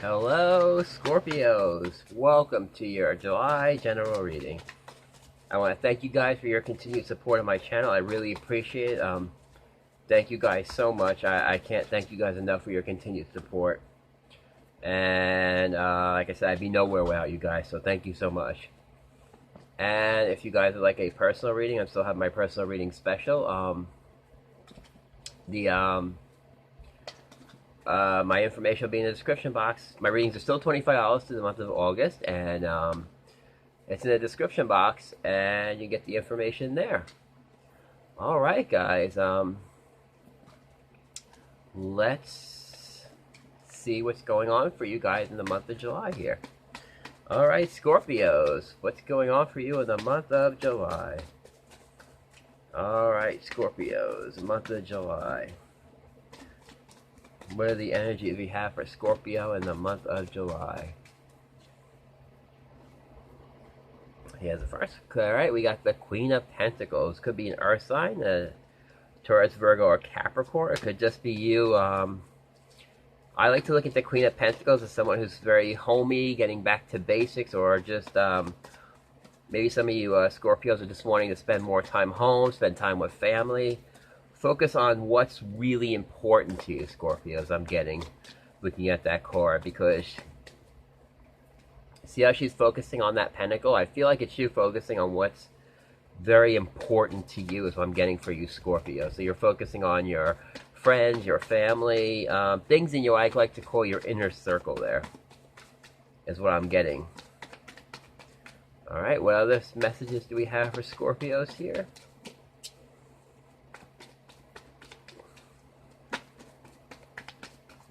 Hello, Scorpios. Welcome to your July general reading. I want to thank you guys for your continued support of my channel. I really appreciate it. Thank you guys so much. I can't thank you guys enough for your continued support. And like I said, I'd be nowhere without you guys, so thank you so much. And if you guys would like a personal reading, I still have my personal reading special. The My information will be in the description box. My readings are still $25 through the month of August, and it's in the description box, and you get the information there. All right, guys. Let's see what's going on for you guys in the month of July here. All right, Scorpios, what's going on for you in the month of July? All right, Scorpios, month of July. What are the energies we have for Scorpio in the month of July? Here's the first. Alright, we got the Queen of Pentacles. Could be an Earth sign, a Taurus, Virgo, or Capricorn. It could just be you. I like to look at the Queen of Pentacles as someone who's very homey, getting back to basics, or just maybe some of you Scorpios are just wanting to spend more time home, spend time with family. Focus on what's really important to you, Scorpios, I'm getting, looking at that card, because see how she's focusing on that pentacle? I feel like it's you focusing on what's very important to you is what I'm getting for you, Scorpio. So you're focusing on your friends, your family, things in your, I like to call your inner circle there, is what I'm getting. Alright, what other messages do we have for Scorpios here?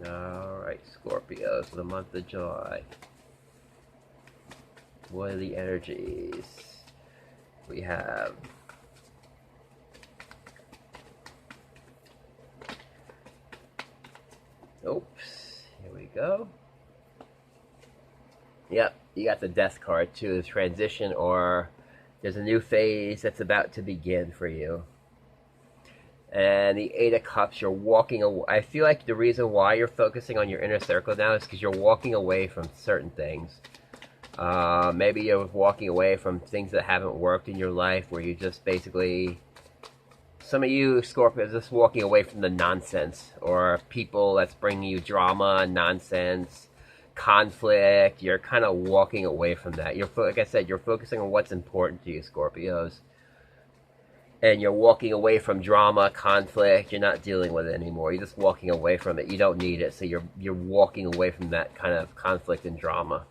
Alright, Scorpios for the month of July. What are the energies we have? Oops, here we go. Yep, you got the Death card too, the transition, or there's a new phase that's about to begin for you. And the Eight of Cups, you're walking away. I feel like the reason why you're focusing on your inner circle now is because you're walking away from certain things. Maybe you're walking away from things that haven't worked in your life, where you just basically, some of you Scorpios, just walking away from the nonsense, or people that's bringing you drama, nonsense, conflict. You're kind of walking away from that. You're, like I said, you're focusing on what's important to you, Scorpios. And you're walking away from drama, conflict. You're not dealing with it anymore. You're just walking away from it. You don't need it, so you're walking away from that kind of conflict and drama.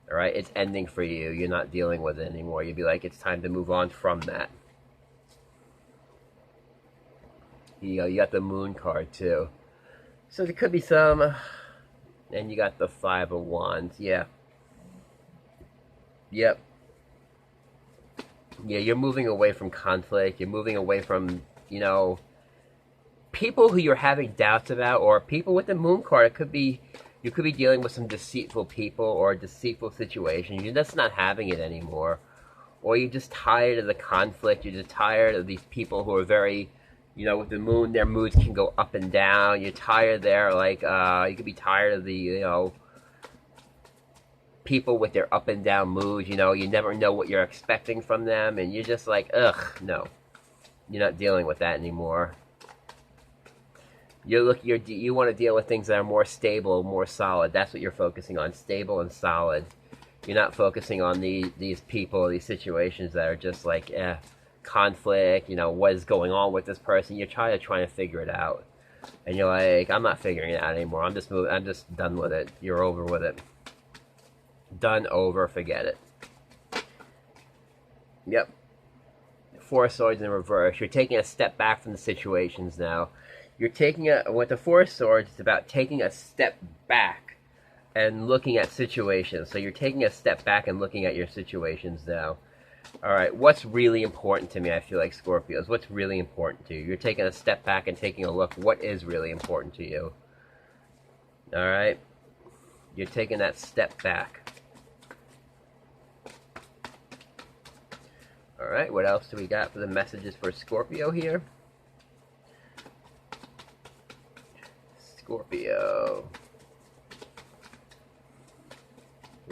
All right, it's ending for you. You're not dealing with it anymore. You'd be like, it's time to move on from that. You got the Moon card too, so there could be some. And you got the Five of Wands. Yeah. Yep. Yeah, you're moving away from conflict. You're moving away from, people who you're having doubts about, or people with the Moon card. It could be, you could be dealing with some deceitful people or a deceitful situation. You're just not having it anymore. Or you're just tired of the conflict. You're just tired of these people who are very, with the Moon, their moods can go up and down. You're tired there, like, you could be tired of the, people with their up and down moods. You never know what you're expecting from them, and you're just like, ugh, no. You're not dealing with that anymore. You want to deal with things that are more stable, more solid. That's what you're focusing on, stable and solid. You're not focusing on these people, these situations that are just like, conflict, what is going on with this person. You're trying to figure it out. And you're like, I'm not figuring it out anymore. I'm just done with it. You're over with it. Done, over, forget it. Yep. Four of Swords in reverse. You're taking a step back from the situations now. You're taking with the Four of Swords, it's about taking a step back and looking at situations. So you're taking a step back and looking at your situations now. Alright, what's really important to me, I feel like, Scorpios? What's really important to you? You're taking a step back and taking a look. What is really important to you? Alright? You're taking that step back. Alright, what else do we got for the messages for Scorpio here? Scorpio.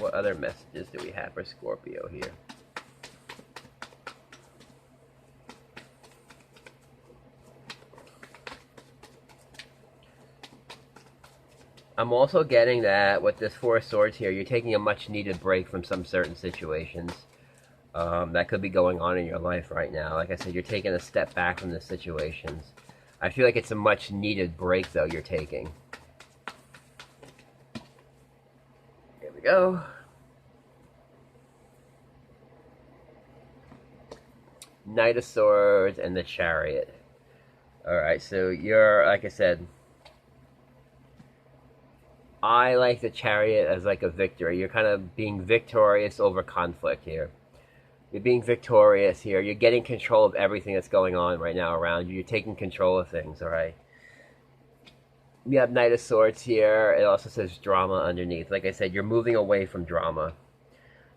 What other messages do we have for Scorpio here? I'm also getting that with this Four of Swords here, you're taking a much needed break from some certain situations that could be going on in your life right now. Like I said, you're taking a step back from the situations. I feel like it's a much needed break, though, you're taking. Here we go. Knight of Swords and the Chariot. Alright, so you're, like I said, I like the Chariot as like a victory. You're kind of being victorious over conflict here. You're being victorious here. You're getting control of everything that's going on right now around you. You're taking control of things, alright? We have Knight of Swords here. It also says drama underneath. Like I said, you're moving away from drama.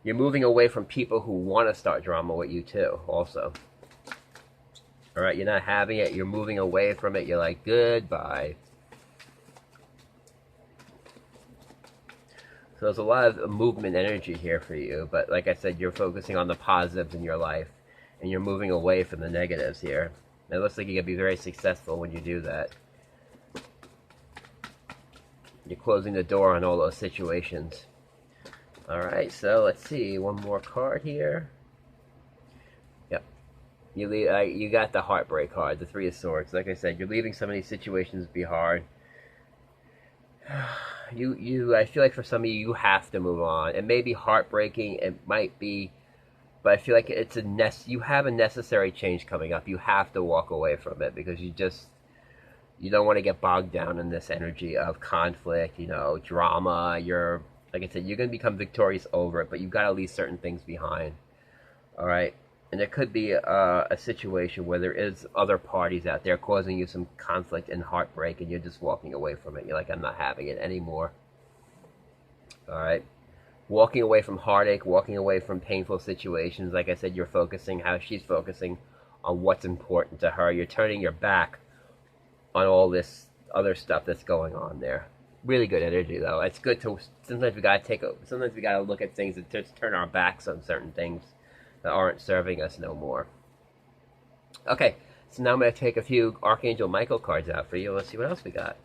You're moving away from people who want to start drama with you too, also. Alright, you're not having it. You're moving away from it. You're like, goodbye. So there's a lot of movement energy here for you, but like I said, you're focusing on the positives in your life, and you're moving away from the negatives here. It looks like you're going to be very successful when you do that. You're closing the door on all those situations. Alright, so let's see, one more card here. Yep. You got the Heartbreak card, the Three of Swords. Like I said, you're leaving some of these situations behind. I feel like for some of you, you have to move on. It may be heartbreaking, it might be, but I feel like it's you have a necessary change coming up. You have to walk away from it because you don't want to get bogged down in this energy of conflict, drama. Like I said, you're going to become victorious over it, but you've got to leave certain things behind. All right? And there could be a situation where there is other parties out there causing you some conflict and heartbreak, and you're just walking away from it. You're like, I'm not having it anymore. All right? Walking away from heartache, walking away from painful situations. Like I said, you're focusing how she's focusing on what's important to her. You're turning your back on all this other stuff that's going on there. Really good energy, though. It's good to sometimes we gotta look at things and just turn our backs on certain things that aren't serving us no more. Okay, so now I'm going to take a few Archangel Michael cards out for you. Let's see what else we got.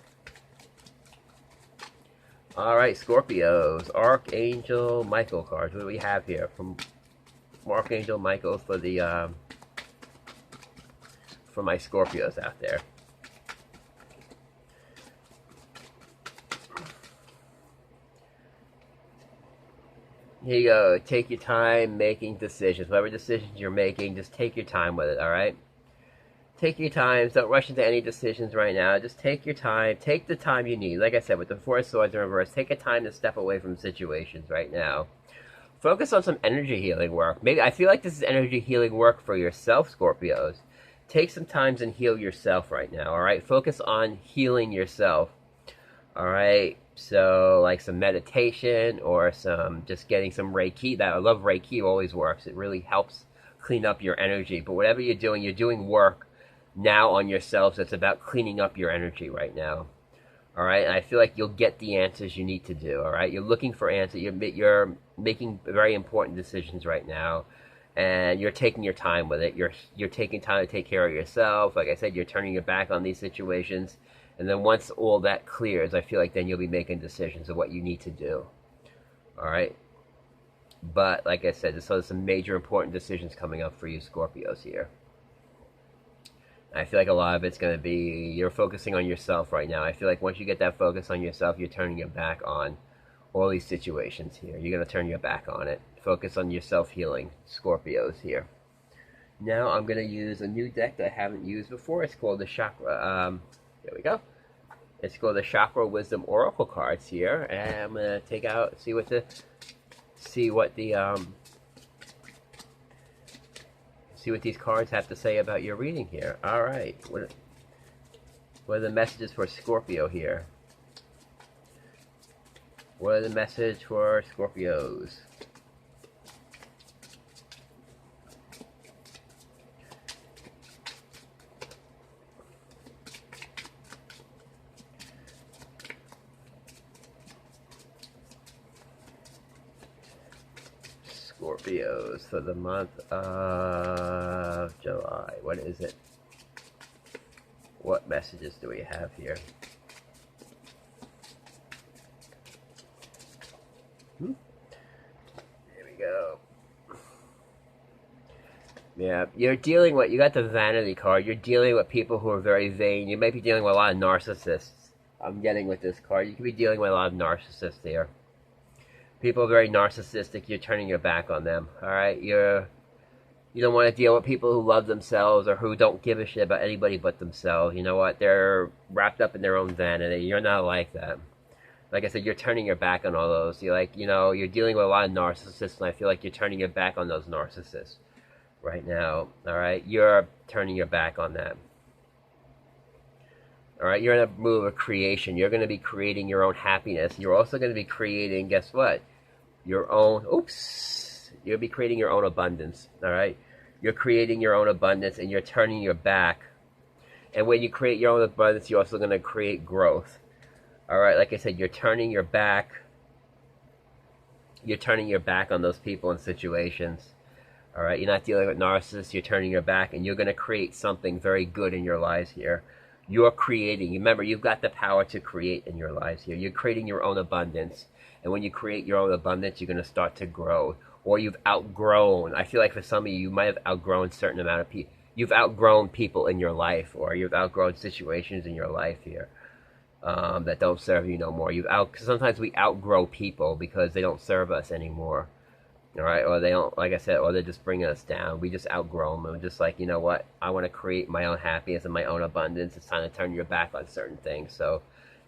Alright, Scorpios. Archangel Michael cards. What do we have here from Archangel Michael for the for my Scorpios out there? Here you go. Take your time making decisions. Whatever decisions you're making, just take your time with it, alright? Take your time. Don't rush into any decisions right now. Just take your time. Take the time you need. Like I said, with the Four of Swords in reverse, take a time to step away from situations right now. Focus on some energy healing work. Maybe I feel like this is energy healing work for yourself, Scorpios. Take some time and heal yourself right now, alright? Focus on healing yourself, alright? So, like some meditation or just getting some Reiki. I love Reiki, always works. It really helps clean up your energy. But whatever you're doing work now on yourself that's about cleaning up your energy right now. All right, and I feel like you'll get the answers you need to do. All right, you're looking for answers. You're making very important decisions right now, and you're taking your time with it. You're taking time to take care of yourself. Like I said, you're turning your back on these situations. And then once all that clears, I feel like then you'll be making decisions of what you need to do. Alright? But, like I said, so there's some major important decisions coming up for you Scorpios here. I feel like a lot of it's going to be, you're focusing on yourself right now. I feel like once you get that focus on yourself, you're turning your back on all these situations here. You're going to turn your back on it. Focus on your self-healing, Scorpios here. Now I'm going to use a new deck that I haven't used before. It's called the Chakra... there we go. It's called the Chakra Wisdom Oracle cards here, and I'm gonna take out, see what these cards have to say about your reading here. All right, what are the messages for Scorpio here? What are the message for Scorpios? Scorpios for the month of July. What is it? What messages do we have here? There we go. Yeah, you're dealing with, you got the vanity card. You're dealing with people who are very vain. You may be dealing with a lot of narcissists. I'm getting with this card. You could be dealing with a lot of narcissists here. People are very narcissistic. You're turning your back on them. All right, you don't want to deal with people who love themselves or who don't give a shit about anybody but themselves. You know what? They're wrapped up in their own vanity. You're not like that. Like I said, you're turning your back on all those. You're like, you're dealing with a lot of narcissists, and I feel like you're turning your back on those narcissists right now. All right, you're turning your back on them. All right, you're in a move of creation. You're going to be creating your own happiness. You're also going to be creating, guess what? Your own, you'll be creating your own abundance. All right, you're creating your own abundance, and you're turning your back. And when you create your own abundance, you're also going to create growth. All right, like I said, you're turning your back. You're turning your back on those people and situations. All right, you're not dealing with narcissists. You're turning your back, and you're going to create something very good in your lives here. You're creating. Remember, you've got the power to create in your lives here. You're creating your own abundance. And when you create your own abundance, you're going to start to grow. Or you've outgrown. I feel like for some of you, you might have outgrown a certain amount of people. You've outgrown people in your life, or you've outgrown situations in your life here that don't serve you no more. Sometimes we outgrow people because they don't serve us anymore. All right, or they don't, like I said, or they're just bringing us down. We just outgrow them. We're just like, you know what? I want to create my own happiness and my own abundance. It's time to turn your back on certain things. So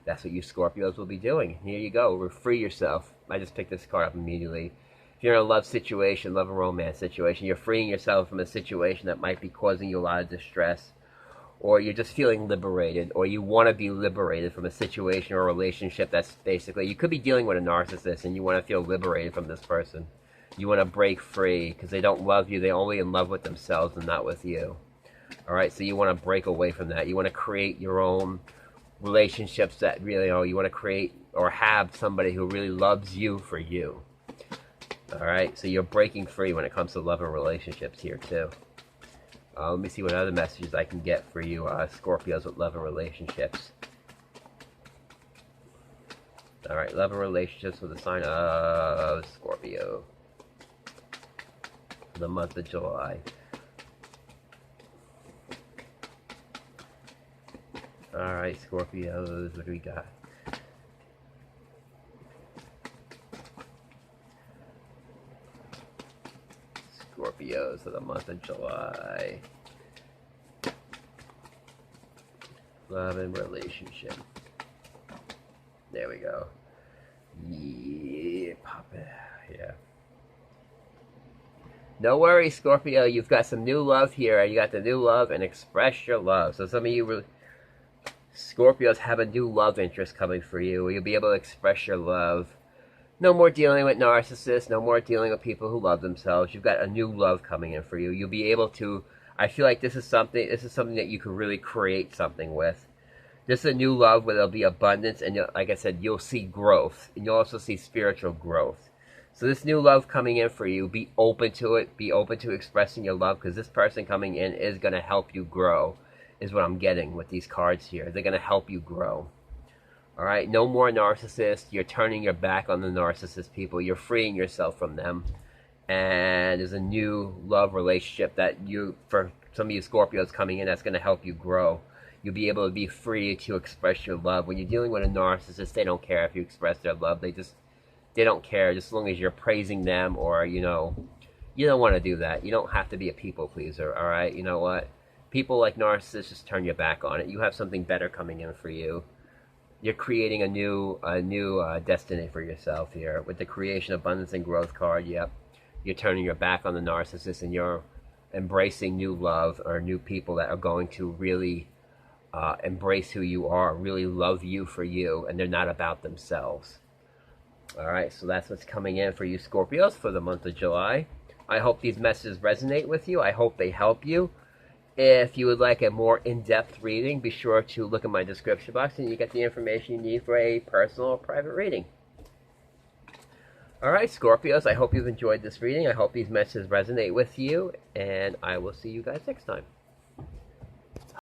that's what you Scorpios will be doing. Here you go. Free yourself. I just picked this card up immediately. If you're in a love situation, love and romance situation, you're freeing yourself from a situation that might be causing you a lot of distress, or you're just feeling liberated, or you want to be liberated from a situation or a relationship that's basically, you could be dealing with a narcissist and you want to feel liberated from this person. You want to break free because they don't love you. They're only in love with themselves and not with you. All right, so you want to break away from that. You want to create your own relationships that really, you want to create or have somebody who really loves you for you. All right, so you're breaking free when it comes to love and relationships here too. Let me see what other messages I can get for you, Scorpios with love and relationships. All right, love and relationships with the sign of Scorpio. The month of July. All right, Scorpios, what do we got? Scorpios for the month of July. Love and relationship. There we go. Yeah, pop it. Yeah. No worries, Scorpio. You've got some new love here. You got the new love and express your love. So some of you Scorpios have a new love interest coming for you. You'll be able to express your love. No more dealing with narcissists. No more dealing with people who love themselves. You've got a new love coming in for you. You'll be able to. I feel like this is something that you can really create something with. This is a new love where there'll be abundance, and like I said, you'll see growth, and you'll also see spiritual growth. So this new love coming in for you, be open to it. Be open to expressing your love, because this person coming in is going to help you grow, is what I'm getting with these cards here. They're going to help you grow. All right, no more narcissists. You're turning your back on the narcissist people. You're freeing yourself from them. And there's a new love relationship that for some of you Scorpios coming in, that's going to help you grow. You'll be able to be free to express your love. When you're dealing with a narcissist, they don't care if you express their love. They don't care, just as long as you're praising them, or, you don't want to do that. You don't have to be a people pleaser, all right? You know what? People like narcissists, just turn your back on it. You have something better coming in for you. You're creating a new destiny for yourself here. With the creation, abundance, and growth card, yep. You're turning your back on the narcissist, and you're embracing new love, or new people that are going to really embrace who you are, really love you for you, and they're not about themselves. All right, so that's what's coming in for you Scorpios for the month of July. I hope these messages resonate with you. I hope they help you. If you would like a more in-depth reading, be sure to look in my description box, and you get the information you need for a personal or private reading. All right, Scorpios, I hope you've enjoyed this reading. I hope these messages resonate with you, and I will see you guys next time.